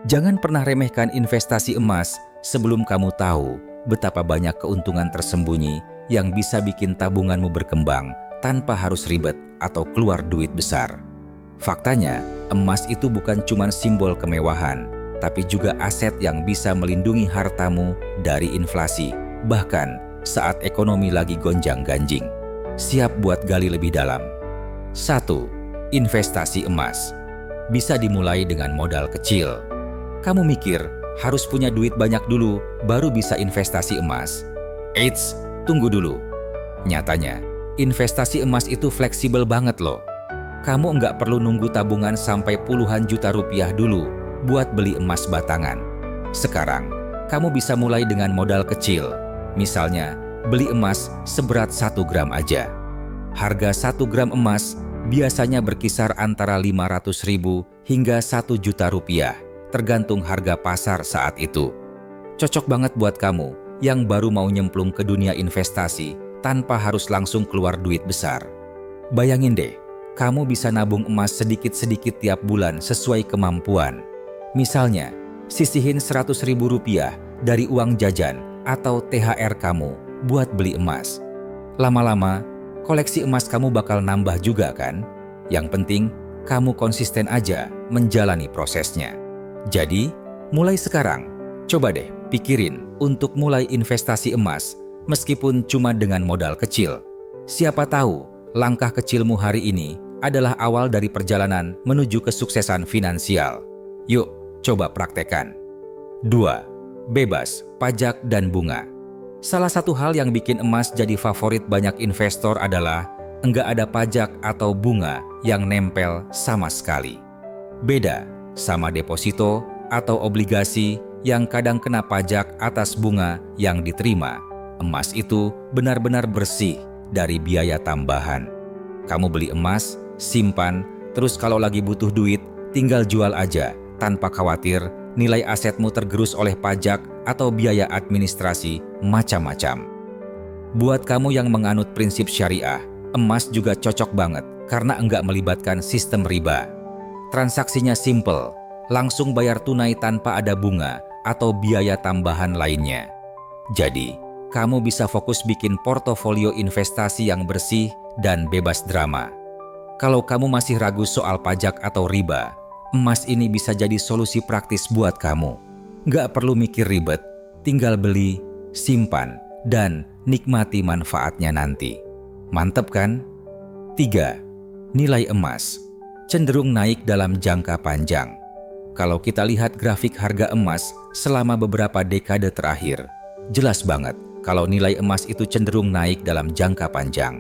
Jangan pernah remehkan investasi emas sebelum kamu tahu betapa banyak keuntungan tersembunyi yang bisa bikin tabunganmu berkembang tanpa harus ribet atau keluar duit besar. Faktanya, emas itu bukan cuma simbol kemewahan, tapi juga aset yang bisa melindungi hartamu dari inflasi, bahkan saat ekonomi lagi gonjang-ganjing. Siap buat gali lebih dalam. 1. Investasi emas. Bisa dimulai dengan modal kecil. Kamu mikir, harus punya duit banyak dulu, baru bisa investasi emas. Eits, tunggu dulu. Nyatanya, investasi emas itu fleksibel banget loh. Kamu nggak perlu nunggu tabungan sampai puluhan juta rupiah dulu buat beli emas batangan. Sekarang, kamu bisa mulai dengan modal kecil. Misalnya, beli emas seberat 1 gram aja. Harga 1 gram emas biasanya berkisar antara 500.000 hingga 1 juta rupiah, tergantung harga pasar saat itu. Cocok banget buat kamu yang baru mau nyemplung ke dunia investasi tanpa harus langsung keluar duit besar. Bayangin deh, kamu bisa nabung emas sedikit-sedikit tiap bulan sesuai kemampuan. Misalnya, sisihin 100.000 rupiah dari uang jajan atau THR kamu buat beli emas. Lama-lama, koleksi emas kamu bakal nambah juga kan? Yang penting, kamu konsisten aja menjalani prosesnya. Jadi, mulai sekarang, coba deh pikirin untuk mulai investasi emas meskipun cuma dengan modal kecil. Siapa tahu langkah kecilmu hari ini adalah awal dari perjalanan menuju kesuksesan finansial. Yuk, coba praktekkan. 2. Bebas pajak dan bunga. Salah satu hal yang bikin emas jadi favorit banyak investor adalah enggak ada pajak atau bunga yang nempel sama sekali. Beda sama deposito atau obligasi yang kadang kena pajak atas bunga yang diterima. Emas itu benar-benar bersih dari biaya tambahan. Kamu beli emas, simpan, terus kalau lagi butuh duit, tinggal jual aja tanpa khawatir nilai asetmu tergerus oleh pajak atau biaya administrasi macam-macam. Buat kamu yang menganut prinsip syariah, emas juga cocok banget karena enggak melibatkan sistem riba. Transaksinya simple, langsung bayar tunai tanpa ada bunga atau biaya tambahan lainnya. Jadi, kamu bisa fokus bikin portofolio investasi yang bersih dan bebas drama. Kalau kamu masih ragu soal pajak atau riba, emas ini bisa jadi solusi praktis buat kamu. Nggak perlu mikir ribet, tinggal beli, simpan, dan nikmati manfaatnya nanti. Mantep kan? 3. Nilai emas cenderung naik dalam jangka panjang. Kalau kita lihat grafik harga emas selama beberapa dekade terakhir, jelas banget kalau nilai emas itu cenderung naik dalam jangka panjang.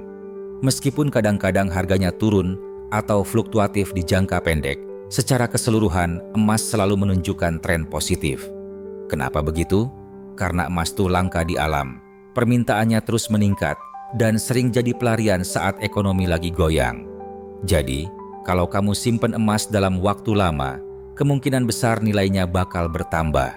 Meskipun kadang-kadang harganya turun atau fluktuatif di jangka pendek, secara keseluruhan emas selalu menunjukkan tren positif. Kenapa begitu? Karena emas tuh langka di alam, permintaannya terus meningkat dan sering jadi pelarian saat ekonomi lagi goyang. Jadi, kalau kamu simpen emas dalam waktu lama, kemungkinan besar nilainya bakal bertambah.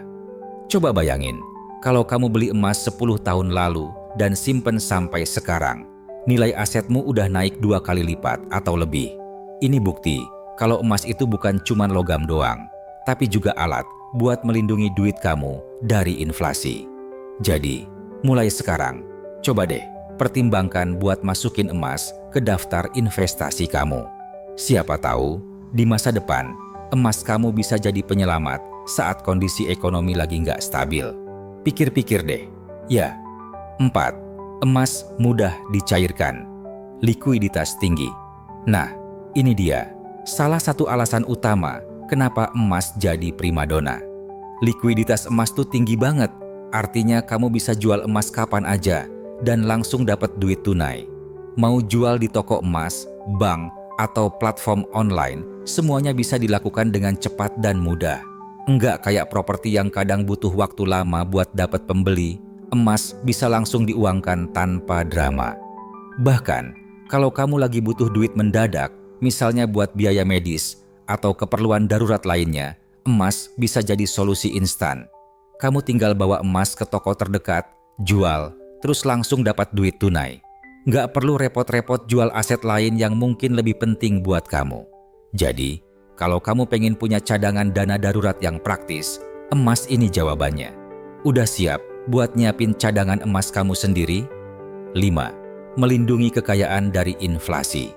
Coba bayangin, kalau kamu beli emas 10 tahun lalu dan simpen sampai sekarang, nilai asetmu udah naik 2 kali lipat atau lebih. Ini bukti kalau emas itu bukan cuma logam doang, tapi juga alat buat melindungi duit kamu dari inflasi. Jadi, mulai sekarang, coba deh pertimbangkan buat masukin emas ke daftar investasi kamu. Siapa tahu, di masa depan, emas kamu bisa jadi penyelamat saat kondisi ekonomi lagi nggak stabil. Pikir-pikir deh. Ya. 4. Emas mudah dicairkan. Likuiditas tinggi. Nah, ini dia salah satu alasan utama kenapa emas jadi primadona. Likuiditas emas tuh tinggi banget. Artinya kamu bisa jual emas kapan aja dan langsung dapat duit tunai. Mau jual di toko emas, bank, atau platform online, semuanya bisa dilakukan dengan cepat dan mudah. Enggak kayak properti yang kadang butuh waktu lama buat dapat pembeli, emas bisa langsung diuangkan tanpa drama. Bahkan, kalau kamu lagi butuh duit mendadak, misalnya buat biaya medis atau keperluan darurat lainnya, emas bisa jadi solusi instan. Kamu tinggal bawa emas ke toko terdekat, jual, terus langsung dapat duit tunai. Nggak perlu repot-repot jual aset lain yang mungkin lebih penting buat kamu. Jadi, Kalau kamu pengen punya cadangan dana darurat yang praktis, emas ini jawabannya. Udah siap buat nyiapin cadangan emas kamu sendiri? 5. Melindungi kekayaan dari inflasi.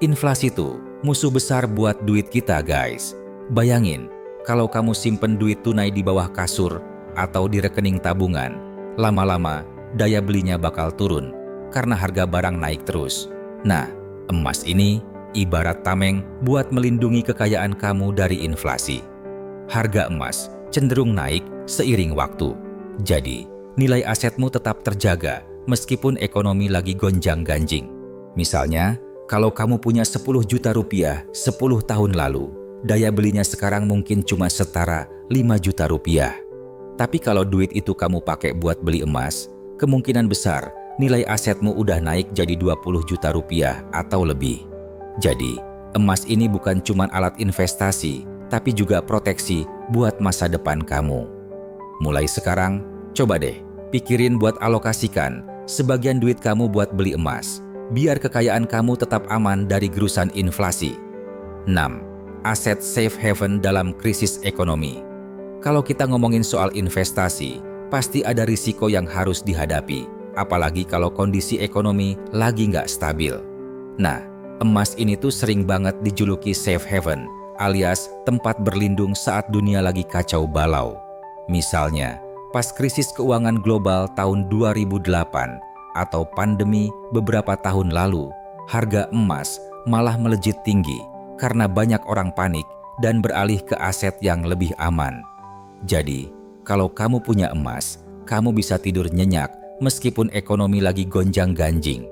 Inflasi itu musuh besar buat duit kita, guys. Bayangin, kalau kamu simpen duit tunai di bawah kasur atau di rekening tabungan, lama-lama daya belinya bakal turun karena harga barang naik terus. Nah, emas ini ibarat tameng buat melindungi kekayaan kamu dari inflasi. Harga emas cenderung naik seiring waktu. Jadi, nilai asetmu tetap terjaga meskipun ekonomi lagi gonjang-ganjing. Misalnya, kalau kamu punya 10 juta rupiah 10 tahun lalu, daya belinya sekarang mungkin cuma setara 5 juta rupiah. Tapi kalau duit itu kamu pakai buat beli emas, kemungkinan besar nilai asetmu udah naik jadi 20 juta rupiah atau lebih. Jadi, emas ini bukan cuma alat investasi, tapi juga proteksi buat masa depan kamu. Mulai sekarang, coba deh pikirin buat alokasikan sebagian duit kamu buat beli emas, biar kekayaan kamu tetap aman dari gerusan inflasi. 6. Aset safe haven dalam krisis ekonomi. Kalau kita ngomongin soal investasi, pasti ada risiko yang harus dihadapi, apalagi kalau kondisi ekonomi lagi nggak stabil. Nah, emas ini tuh sering banget dijuluki safe haven, alias tempat berlindung saat dunia lagi kacau balau. Misalnya, pas krisis keuangan global tahun 2008 atau pandemi beberapa tahun lalu, harga emas malah melejit tinggi karena banyak orang panik dan beralih ke aset yang lebih aman. Jadi, kalau kamu punya emas, kamu bisa tidur nyenyak meskipun ekonomi lagi gonjang-ganjing.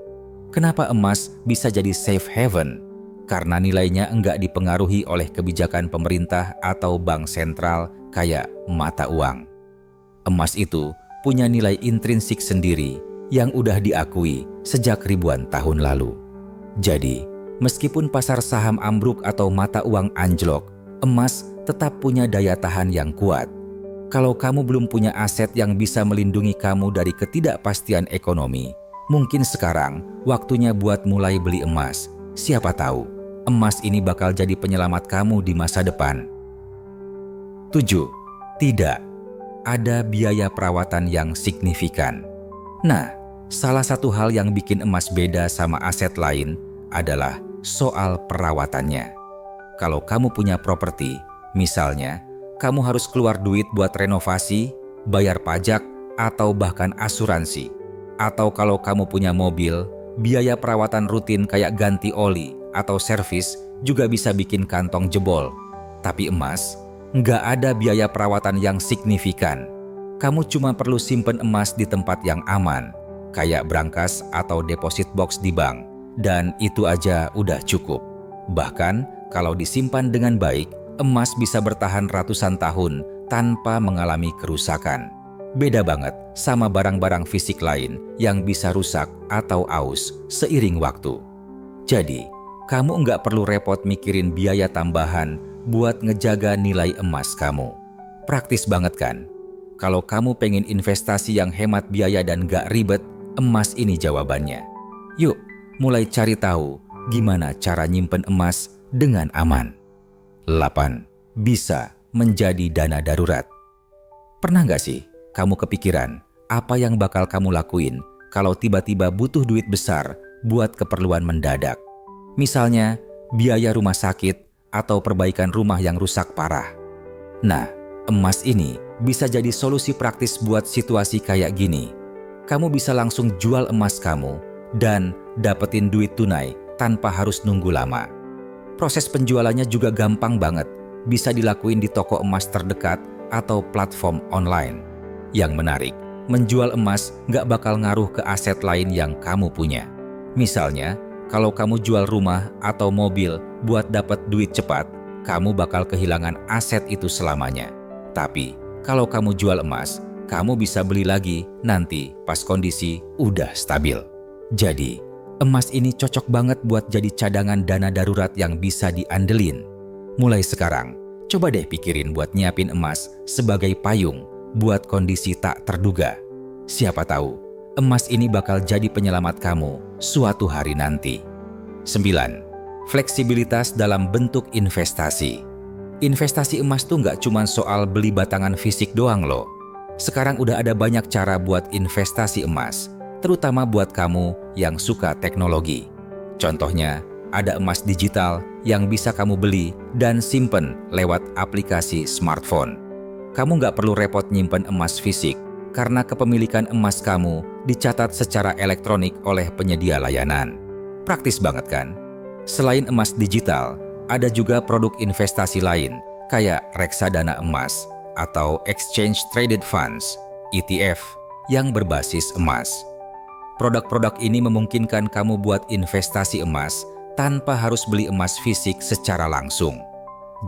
Kenapa emas bisa jadi safe haven? Karena nilainya enggak dipengaruhi oleh kebijakan pemerintah atau bank sentral kayak mata uang. Emas itu punya nilai intrinsik sendiri yang udah diakui sejak ribuan tahun lalu. Jadi, meskipun pasar saham ambruk atau mata uang anjlok, emas tetap punya daya tahan yang kuat. Kalau kamu belum punya aset yang bisa melindungi kamu dari ketidakpastian ekonomi, mungkin sekarang waktunya buat mulai beli emas. Siapa tahu, emas ini bakal jadi penyelamat kamu di masa depan. 7. Tidak ada biaya perawatan yang signifikan. Nah, salah satu hal yang bikin emas beda sama aset lain adalah soal perawatannya. Kalau kamu punya properti, misalnya, kamu harus keluar duit buat renovasi, bayar pajak, atau bahkan asuransi. Atau kalau kamu punya mobil, biaya perawatan rutin kayak ganti oli atau servis juga bisa bikin kantong jebol. Tapi emas, nggak ada biaya perawatan yang signifikan. Kamu cuma perlu simpen emas di tempat yang aman, kayak brankas atau deposit box di bank, dan itu aja udah cukup. Bahkan, kalau disimpan dengan baik, emas bisa bertahan ratusan tahun tanpa mengalami kerusakan. Beda banget sama barang-barang fisik lain yang bisa rusak atau aus seiring waktu. Jadi, kamu nggak perlu repot mikirin biaya tambahan buat ngejaga nilai emas kamu. Praktis banget kan? Kalau kamu pengen investasi yang hemat biaya dan nggak ribet, emas ini jawabannya. Yuk, mulai cari tahu gimana cara nyimpen emas dengan aman. 8. Bisa menjadi dana darurat. Pernah nggak sih kamu kepikiran apa yang bakal kamu lakuin kalau tiba-tiba butuh duit besar buat keperluan mendadak? Misalnya, biaya rumah sakit atau perbaikan rumah yang rusak parah. Nah, emas ini bisa jadi solusi praktis buat situasi kayak gini. Kamu bisa langsung jual emas kamu dan dapetin duit tunai tanpa harus nunggu lama. Proses penjualannya juga gampang banget, bisa dilakuin di toko emas terdekat atau platform online. Yang menarik, menjual emas nggak bakal ngaruh ke aset lain yang kamu punya. Misalnya, kalau kamu jual rumah atau mobil buat dapat duit cepat, kamu bakal kehilangan aset itu selamanya. Tapi, kalau kamu jual emas, kamu bisa beli lagi nanti pas kondisi udah stabil. Jadi, emas ini cocok banget buat jadi cadangan dana darurat yang bisa diandelin. Mulai sekarang, coba deh pikirin buat nyiapin emas sebagai payung buat kondisi tak terduga. Siapa tahu, emas ini bakal jadi penyelamat kamu suatu hari nanti. 9. Fleksibilitas dalam bentuk investasi. Investasi emas tuh nggak cuma soal beli batangan fisik doang loh. Sekarang udah ada banyak cara buat investasi emas, terutama buat kamu yang suka teknologi. Contohnya, ada emas digital yang bisa kamu beli dan simpen lewat aplikasi smartphone. Kamu nggak perlu repot nyimpen emas fisik, karena kepemilikan emas kamu dicatat secara elektronik oleh penyedia layanan. Praktis banget kan? Selain emas digital, ada juga produk investasi lain kayak reksadana emas atau Exchange Traded Funds (ETF) yang berbasis emas. Produk-produk ini memungkinkan kamu buat investasi emas tanpa harus beli emas fisik secara langsung.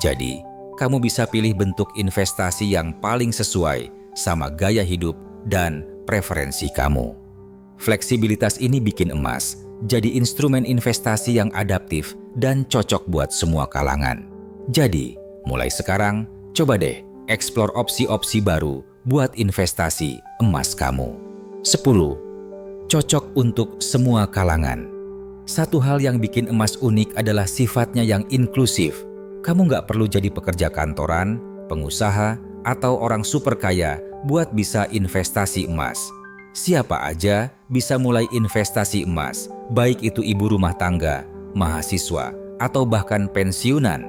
Jadi, kamu bisa pilih bentuk investasi yang paling sesuai sama gaya hidup dan preferensi kamu. Fleksibilitas ini bikin emas jadi instrumen investasi yang adaptif dan cocok buat semua kalangan. Jadi, mulai sekarang, coba deh eksplor opsi-opsi baru buat investasi emas kamu. 10. Cocok untuk semua kalangan. Satu hal yang bikin emas unik adalah sifatnya yang inklusif. Kamu nggak perlu jadi pekerja kantoran, pengusaha, atau orang super kaya buat bisa investasi emas. Siapa aja bisa mulai investasi emas, baik itu ibu rumah tangga, mahasiswa, atau bahkan pensiunan.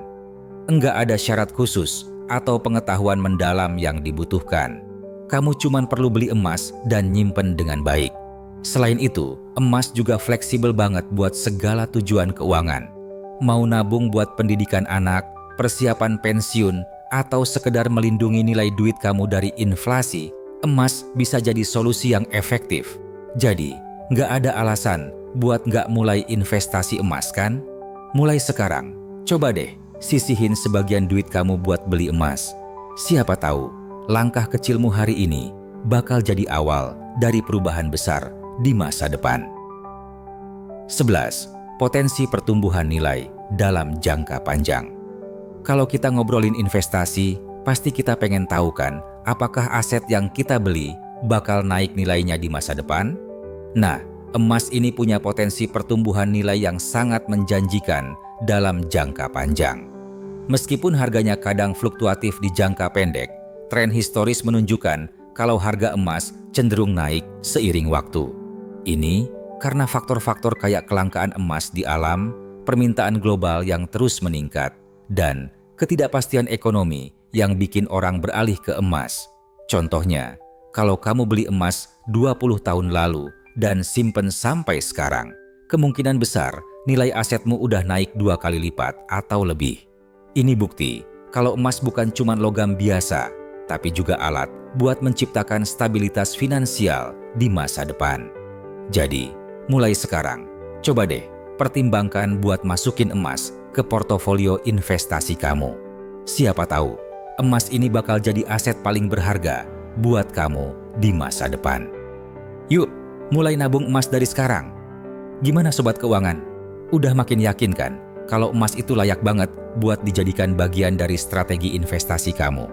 Enggak ada syarat khusus atau pengetahuan mendalam yang dibutuhkan. Kamu cuma perlu beli emas dan nyimpen dengan baik. Selain itu, emas juga fleksibel banget buat segala tujuan keuangan. Mau nabung buat pendidikan anak, persiapan pensiun, atau sekedar melindungi nilai duit kamu dari inflasi, emas bisa jadi solusi yang efektif. Jadi, nggak ada alasan buat nggak mulai investasi emas kan? Mulai sekarang, coba deh sisihin sebagian duit kamu buat beli emas. Siapa tahu, langkah kecilmu hari ini bakal jadi awal dari perubahan besar di masa depan. 11. Potensi pertumbuhan nilai dalam jangka panjang. Kalau kita ngobrolin investasi, pasti kita pengen tahu kan, apakah aset yang kita beli bakal naik nilainya di masa depan? Nah, emas ini punya potensi pertumbuhan nilai yang sangat menjanjikan dalam jangka panjang. Meskipun harganya kadang fluktuatif di jangka pendek, tren historis menunjukkan kalau harga emas cenderung naik seiring waktu. Ini karena faktor-faktor kayak kelangkaan emas di alam, permintaan global yang terus meningkat, dan ketidakpastian ekonomi yang bikin orang beralih ke emas. Contohnya, kalau kamu beli emas 20 tahun lalu dan simpen sampai sekarang, kemungkinan besar nilai asetmu udah naik 2 kali lipat atau lebih. Ini bukti kalau emas bukan cuma logam biasa, tapi juga alat buat menciptakan stabilitas finansial di masa depan. Jadi, mulai sekarang, coba deh pertimbangkan buat masukin emas ke portofolio investasi kamu. Siapa tahu, emas ini bakal jadi aset paling berharga buat kamu di masa depan. Yuk, mulai nabung emas dari sekarang. Gimana sobat keuangan? Udah makin yakin kan kalau emas itu layak banget buat dijadikan bagian dari strategi investasi kamu?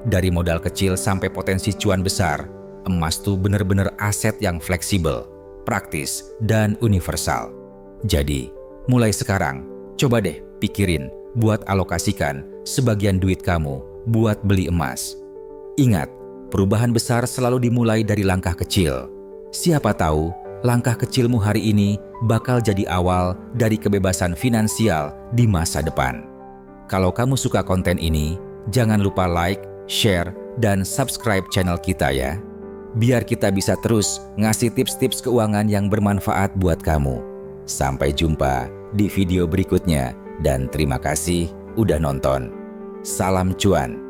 Dari modal kecil sampai potensi cuan besar, emas tuh bener-bener aset yang fleksibel, praktis, dan universal. Jadi, mulai sekarang, coba deh pikirin buat alokasikan sebagian duit kamu buat beli emas. Ingat, perubahan besar selalu dimulai dari langkah kecil. Siapa tahu, langkah kecilmu hari ini bakal jadi awal dari kebebasan finansial di masa depan. Kalau kamu suka konten ini, jangan lupa like, share, dan subscribe channel kita ya. Biar kita bisa terus ngasih tips-tips keuangan yang bermanfaat buat kamu. Sampai jumpa di video berikutnya dan terima kasih udah nonton. Salam cuan.